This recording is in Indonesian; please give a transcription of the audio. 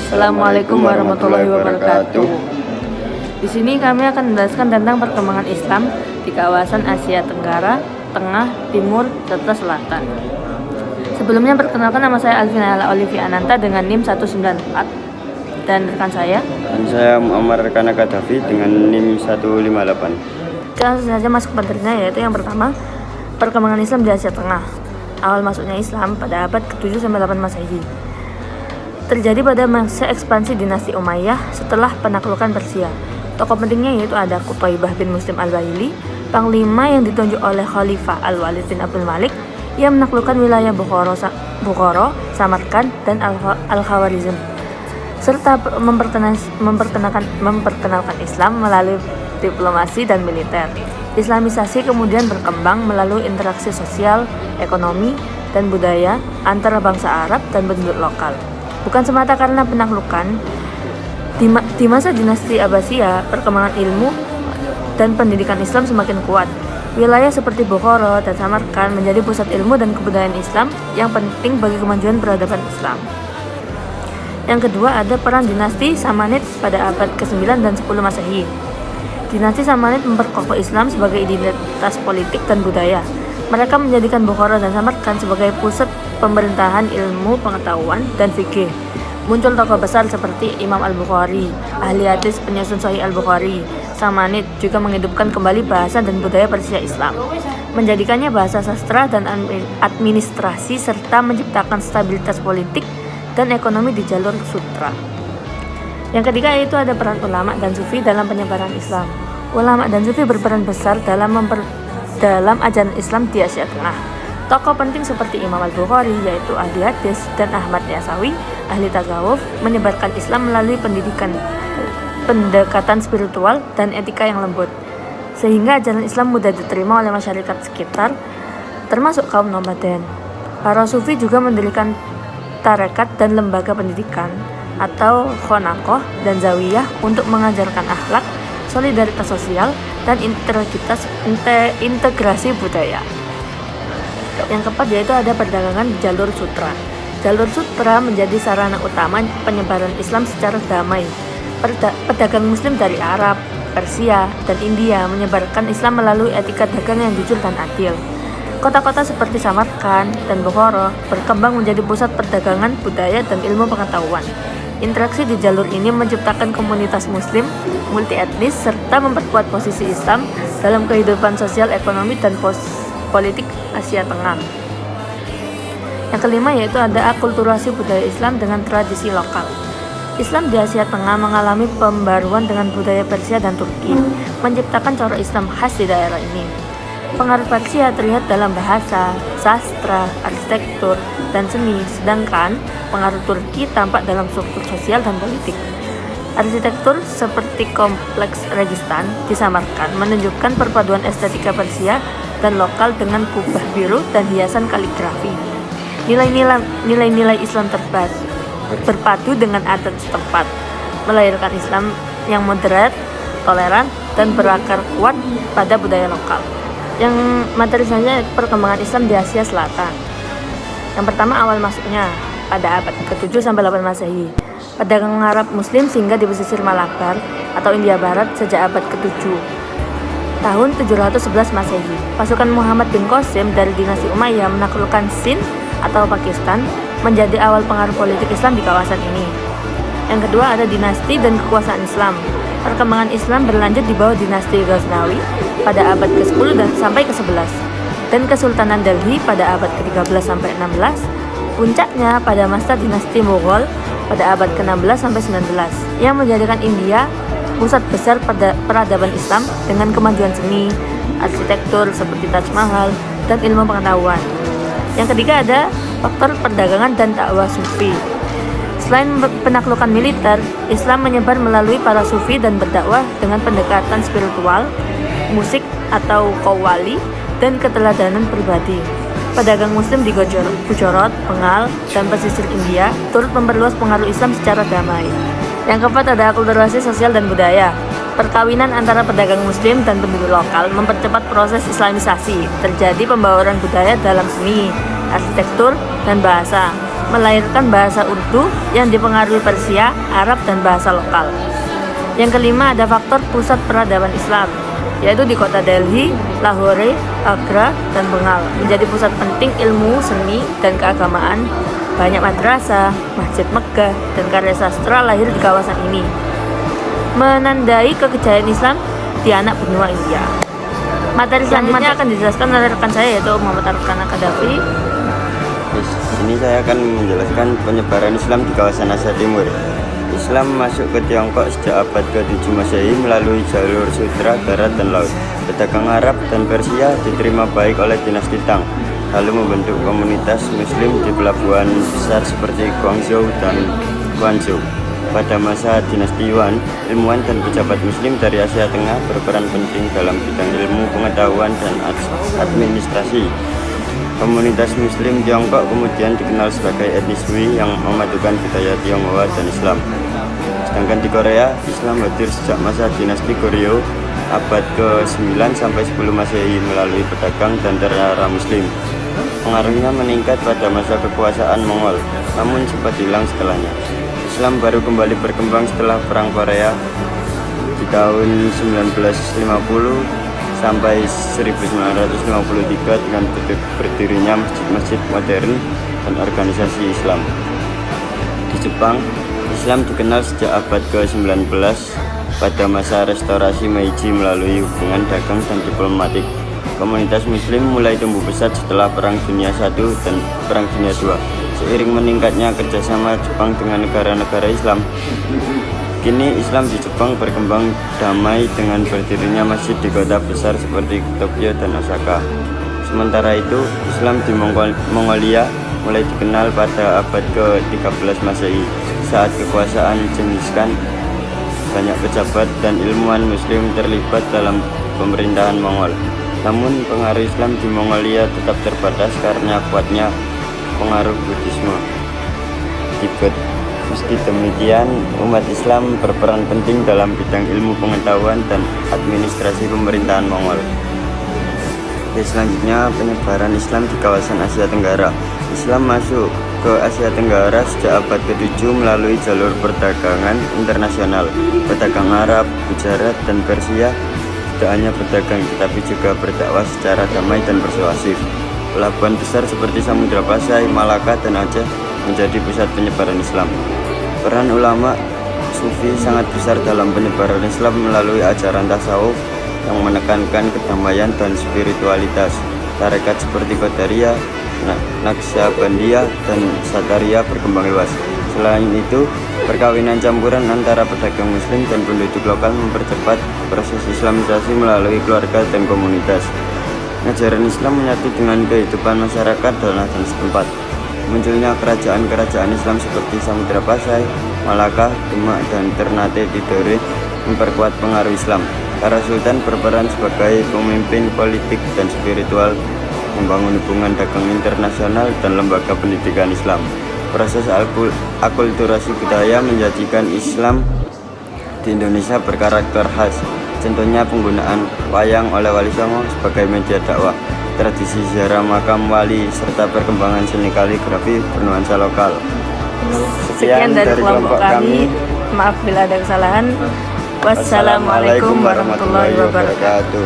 Assalamualaikum warahmatullahi wabarakatuh. Di sini kami akan menjelaskan tentang perkembangan Islam di kawasan Asia Tenggara, Tengah, Timur, serta Selatan. Sebelumnya perkenalkan, nama saya Alvina Olivia Ananta dengan NIM 194 dan rekan saya. Dan saya Muammar Rekana Kadafi dengan NIM 158. Kita langsung saja masuk ke materinya, yaitu yang pertama, perkembangan Islam di Asia Tengah. Awal masuknya Islam pada abad ke-7 sampai 8 Masehi. Terjadi pada masa ekspansi dinasti Umayyah setelah penaklukan Persia. Tokoh pentingnya yaitu ada Qutaibah bin Muslim al-Bahili, panglima yang ditunjuk oleh Khalifah Al-Walid bin Abdul Malik yang menaklukkan wilayah Bukhara, Samarkand, dan Al-Khawarizm, serta memperkenalkan Islam melalui diplomasi dan militer. Islamisasi kemudian berkembang melalui interaksi sosial, ekonomi, dan budaya antara bangsa Arab dan penduduk lokal. Bukan semata karena penaklukan, di masa dinasti Abbasiyah, perkembangan ilmu dan pendidikan Islam semakin kuat. Wilayah seperti Bukhara dan Samarkand menjadi pusat ilmu dan kebudayaan Islam yang penting bagi kemajuan peradaban Islam. Yang kedua, ada peran dinasti Samanid pada abad ke-9 dan 10 Masehi. Dinasti Samanid memperkokoh Islam sebagai identitas politik dan budaya. Mereka menjadikan Bukhara dan Samarkand sebagai pusat pemerintahan ilmu pengetahuan dan fikih. Muncul tokoh besar seperti Imam Al-Bukhari, ahli hadis penyusun Sahih Al-Bukhari. Samanid juga menghidupkan kembali bahasa dan budaya Persia Islam, menjadikannya bahasa sastra dan administrasi, serta menciptakan stabilitas politik dan ekonomi di jalur sutra. Yang ketiga yaitu ada peran ulama dan sufi dalam penyebaran Islam. Ulama dan sufi berperan besar dalam ajaran Islam di Asia Tengah. Tokoh penting seperti Imam Al-Bukhari yaitu ahli hadis dan Ahmad Yasawi, ahli tasawuf, menyebarkan Islam melalui pendekatan spiritual dan etika yang lembut, sehingga ajaran Islam mudah diterima oleh masyarakat sekitar, termasuk kaum nomaden. Para sufi juga mendirikan tarekat dan lembaga pendidikan atau khonakoh dan zawiyah untuk mengajarkan akhlak, solidaritas sosial, dan integrasi budaya. Yang keempat yaitu ada perdagangan di jalur sutra. Jalur sutra menjadi sarana utama penyebaran Islam secara damai. Pedagang Muslim dari Arab, Persia, dan India menyebarkan Islam melalui etika dagang yang jujur dan adil. Kota-kota seperti Samarkand dan Bukhara berkembang menjadi pusat perdagangan, budaya, dan ilmu pengetahuan. Interaksi di jalur ini menciptakan komunitas Muslim multi etnis serta memperkuat posisi Islam dalam kehidupan sosial, ekonomi, dan politik Asia Tengah. Yang kelima yaitu ada akulturasi budaya Islam dengan tradisi lokal. Islam di Asia Tengah mengalami pembaruan dengan budaya Persia dan Turki, menciptakan corak Islam khas di daerah ini. Pengaruh Persia terlihat dalam bahasa, sastra, arsitektur, dan seni, sedangkan pengaruh Turki tampak dalam struktur sosial dan politik. Arsitektur seperti kompleks Registan di Samarkand menunjukkan perpaduan estetika Persia dan lokal dengan kubah biru dan hiasan kaligrafi. Nilai-nilai Islam berpadu dengan adat setempat, melahirkan Islam yang moderat, toleran, dan berakar kuat pada budaya lokal. Yang materi selanjutnya perkembangan Islam di Asia Selatan. Yang pertama, awal masuknya pada abad ke-7 sampai 8 Masehi. Pedagang Arab Muslim singgah di pesisir Malabar atau India Barat sejak abad ke-7. Tahun 711 Masehi, pasukan Muhammad bin Qasim dari dinasti Umayyah menaklukkan Sind atau Pakistan, menjadi awal pengaruh politik Islam di kawasan ini. Yang kedua ada dinasti dan kekuasaan Islam. Perkembangan Islam berlanjut di bawah dinasti Ghaznawi pada abad ke-10 dan sampai ke-11, dan Kesultanan Delhi pada abad ke-13 sampai 16. Puncaknya pada masa dinasti Mughal pada abad ke-16 sampai 19, yang menjadikan India pusat besar pada peradaban Islam dengan kemajuan seni, arsitektur seperti Taj Mahal, dan ilmu pengetahuan. Yang ketiga ada faktor perdagangan dan dakwah sufi. Selain penaklukan militer, Islam menyebar melalui para sufi dan berdakwah dengan pendekatan spiritual, musik atau qawwali, dan keteladanan pribadi. Pedagang Muslim di Gujarat, Bengal, dan pesisir India turut memperluas pengaruh Islam secara damai. Yang keempat ada akulturasi sosial dan budaya. Perkawinan antara pedagang Muslim dan penduduk lokal mempercepat proses Islamisasi. Terjadi pembauran budaya dalam seni, arsitektur, dan bahasa. melahirkan bahasa Urdu yang dipengaruhi Persia, Arab, dan bahasa lokal. Yang kelima, ada faktor pusat peradaban Islam, yaitu di kota Delhi, Lahore, Agra, dan Bengal menjadi pusat penting ilmu, seni, dan keagamaan. Banyak madrasah, masjid megah, dan karya sastra lahir di kawasan ini, menandai kekejayaan Islam di anak benua India. Materi selanjutnya akan dijelaskan oleh rekan saya, yaitu Muhammad Arkan Kadafi. Ini saya akan menjelaskan penyebaran Islam di kawasan Asia Timur. Islam masuk ke Tiongkok sejak abad ke-7 Masehi melalui jalur Sutra, darat, dan laut. Pedagang Arab dan Persia diterima baik oleh dinasti Tang, lalu membentuk komunitas Muslim di pelabuhan besar seperti Guangzhou dan Guangzhou. Pada masa dinasti Yuan, ilmuwan dan pejabat Muslim dari Asia Tengah berperan penting dalam bidang ilmu pengetahuan dan administrasi. Komunitas Muslim Tiongkok kemudian dikenal sebagai etnis Hui yang memadukan budaya Tionghoa dan Islam. Sedangkan di Korea, Islam hadir sejak masa dinasti Goryeo abad ke-9 sampai 10 Masehi melalui pedagang dan tentara Muslim. Pengaruhnya meningkat pada masa kekuasaan Mongol, namun sempat hilang setelahnya. Islam baru kembali berkembang setelah Perang Korea di tahun 1950 sampai 1953 dengan berdirinya masjid-masjid modern dan organisasi Islam. Di Jepang, Islam dikenal sejak abad ke-19 pada masa restorasi Meiji melalui hubungan dagang dan diplomatik. Komunitas Muslim mulai tumbuh pesat setelah Perang Dunia I dan Perang Dunia II. Seiring meningkatnya kerjasama Jepang dengan negara-negara Islam, kini Islam di Jepang berkembang damai dengan berdirinya masjid di kota besar seperti Tokyo dan Osaka. Sementara itu, Islam di Mongolia mulai dikenal pada abad ke-13 Masehi saat kekuasaan Genghis Khan. Banyak pejabat dan ilmuwan Muslim terlibat dalam pemerintahan Mongol. Namun pengaruh Islam di Mongolia tetap terbatas karena kuatnya pengaruh Buddhisme Tibet. Meski demikian, umat Islam berperan penting dalam bidang ilmu pengetahuan dan administrasi pemerintahan Mongol. Selanjutnya, penyebaran Islam di kawasan Asia Tenggara. Islam masuk ke Asia Tenggara sejak abad ke-7 melalui jalur perdagangan internasional. Pedagang Arab, Gujarat, dan Persia tidak hanya berdagang tetapi juga berdakwah secara damai dan persuasif. Pelabuhan besar seperti Samudra Pasai, Malaka, dan Aceh menjadi pusat penyebaran Islam. Peran ulama Sufi sangat besar dalam penyebaran Islam melalui ajaran tasawuf yang menekankan kedamaian dan spiritualitas. Tarekat seperti Qadariyah, Naqsyabandiyah, dan Sataria berkembang luas. Selain itu, perkawinan campuran antara pedagang Muslim dan penduduk lokal mempercepat proses Islamisasi melalui keluarga dan komunitas. Ajaran Islam menyatu dengan kehidupan masyarakat dan setempat. Munculnya kerajaan-kerajaan Islam seperti Samudra Pasai, Malaka, Demak, dan Ternate Tidore memperkuat pengaruh Islam. Para sultan berperan sebagai pemimpin politik dan spiritual, membangun hubungan dagang internasional dan lembaga pendidikan Islam. Proses akulturasi budaya menjadikan Islam di Indonesia berkarakter khas. Contohnya penggunaan wayang oleh Wali Songo sebagai media dakwah, tradisi ziarah makam wali, serta perkembangan seni kaligrafi bernuansa lokal. Sekian dari kelompok kami. Maaf bila ada kesalahan. Wassalamualaikum warahmatullahi wabarakatuh.